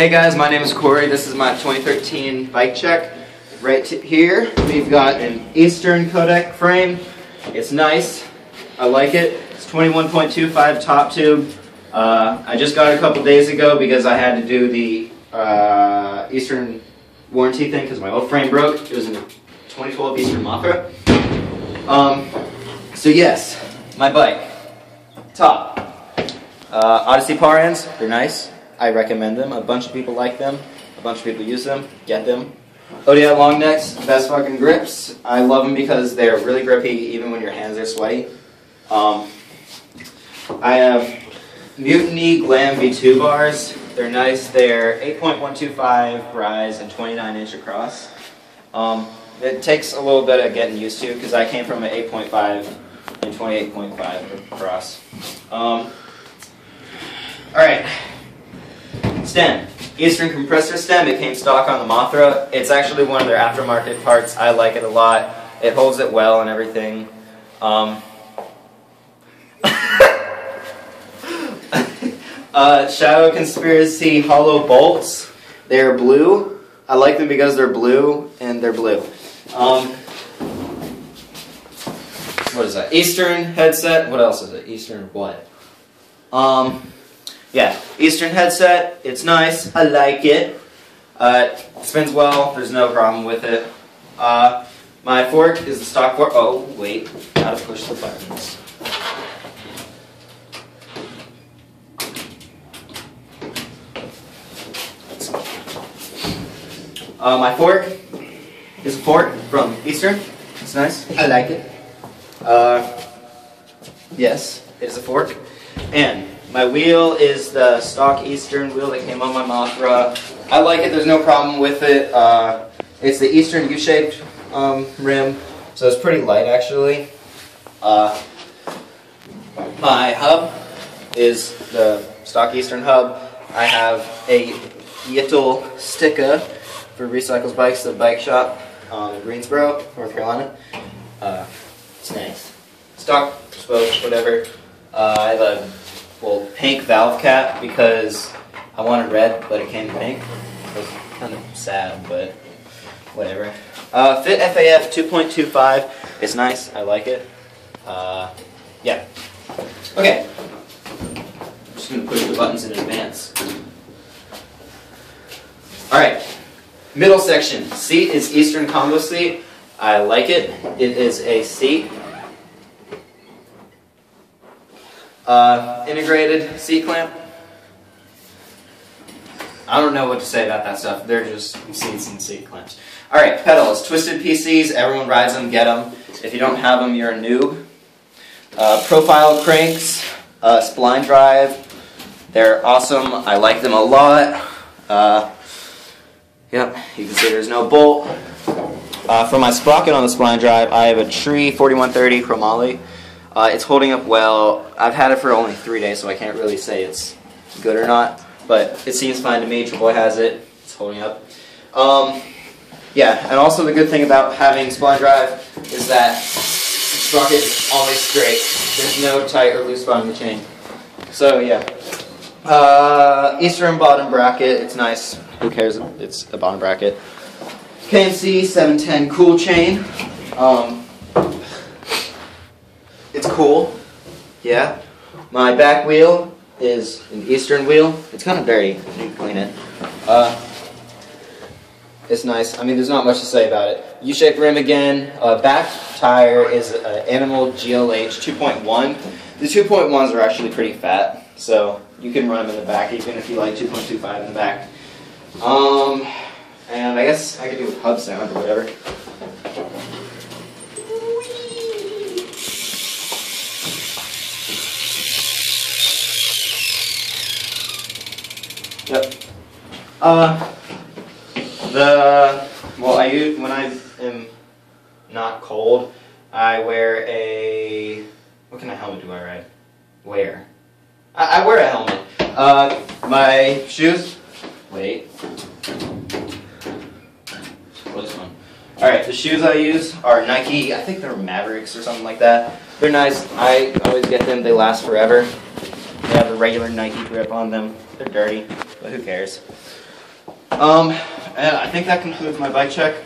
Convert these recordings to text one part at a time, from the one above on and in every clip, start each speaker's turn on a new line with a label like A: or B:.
A: Hey guys, my name is Corey. This is my 2013 bike check. Right here, we've got an Eastern Codec frame. It's nice. I like it. It's 21.25 top tube. I just got it a couple days ago because I had to do the Eastern warranty thing because my old frame broke. It was in a 2012 Eastern Mavrk. So yes, my bike. Top. Odyssey power ends. They're nice. I recommend them. A bunch of people like them. A bunch of people use them. Get them. Odyssey long necks. Best fucking grips. I love them because they're really grippy even when your hands are sweaty. I have Mutiny Glam V2 bars. They're nice. They're 8.125 rise and 29-inch across. It takes a little bit of getting used to because I came from an 8.5 and 28.5 across. Alright. Stem. Eastern compressor stem. It came stock on the Mavrk. It's actually one of their aftermarket parts. I like it a lot. It holds it well and everything. Shadow Conspiracy hollow bolts. They're blue. I like them because they're blue and they're blue. What is that? Eastern headset. What else is it? Eastern what? Yeah, Eastern headset. It's nice. I like it. It spins well. There's no problem with it. My fork is the stock fork. Oh, wait. How to push the buttons. My fork is a fork from Eastern. It's nice. I like it. Yes, it is a fork. And my wheel is the stock Eastern wheel that came on my Mavrk. I like it. There's no problem with it. It's the Eastern U-shaped rim, so it's pretty light actually. My hub is the stock Eastern hub. I have a Yittle sticker for Recycles Bikes, the bike shop in Greensboro, North Carolina. It's nice. Stock, spokes, whatever. I have a pink valve cap because I wanted red, but it came pink. It was kind of sad, but whatever. Fit FAF 2.25. It's nice. I like it. Yeah. Okay. I'm just going to push the buttons in advance. Alright. Middle section. Seat is Eastern combo seat. I like it. It is a seat. Integrated seat clamp. I don't know what to say about that stuff. They're just seats and seat clamps. Alright, pedals. Twisted PCs. Everyone rides them. Get them. If you don't have them, you're a noob. Profile cranks. Spline drive. They're awesome. I like them a lot. Yep, you can see there's no bolt. For my sprocket on the spline drive, I have a Tree 4130 chromoly. It's holding up well. I've had it for only 3 days, so I can't really say it's good or not, but it seems fine to me. Triple has it. It's holding up. Yeah, and also the good thing about having spline drive is that sprocket is always straight. There's no tight or loose spot in the chain. So yeah. Eastern bottom bracket. It's nice. Who cares? It's a bottom bracket. KMC 710 cool chain. It's cool. Yeah. My back wheel is an Eastern wheel. It's kind of dirty. I need to clean it. It's nice. I mean, there's not much to say about it. U-shaped rim again. Back tire is Animal GLH 2.1. The 2.1s are actually pretty fat, so you can run them in the back even if you like 2.25 in the back. And I guess I could do a hub sound or whatever. Yep. When I am not cold, I wear a, what kind of helmet do I ride? I wear a helmet. My shoes, wait. This one. Alright, the shoes I use are Nike, I think they're Mavrks or something like that. They're nice. I always get them. They last forever. They have a regular Nike grip on them. They're dirty, but who cares? And I think that concludes my bike check.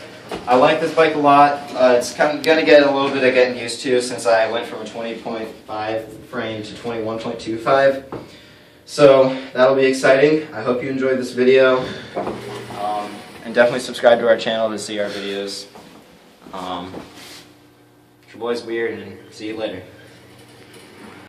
A: I like this bike a lot. It's kind of going to get a little bit of getting used to since I went from a 20.5 frame to 21.25. So that'll be exciting. I hope you enjoyed this video. And definitely subscribe to our channel to see our videos. Your boy's weird, and see you later.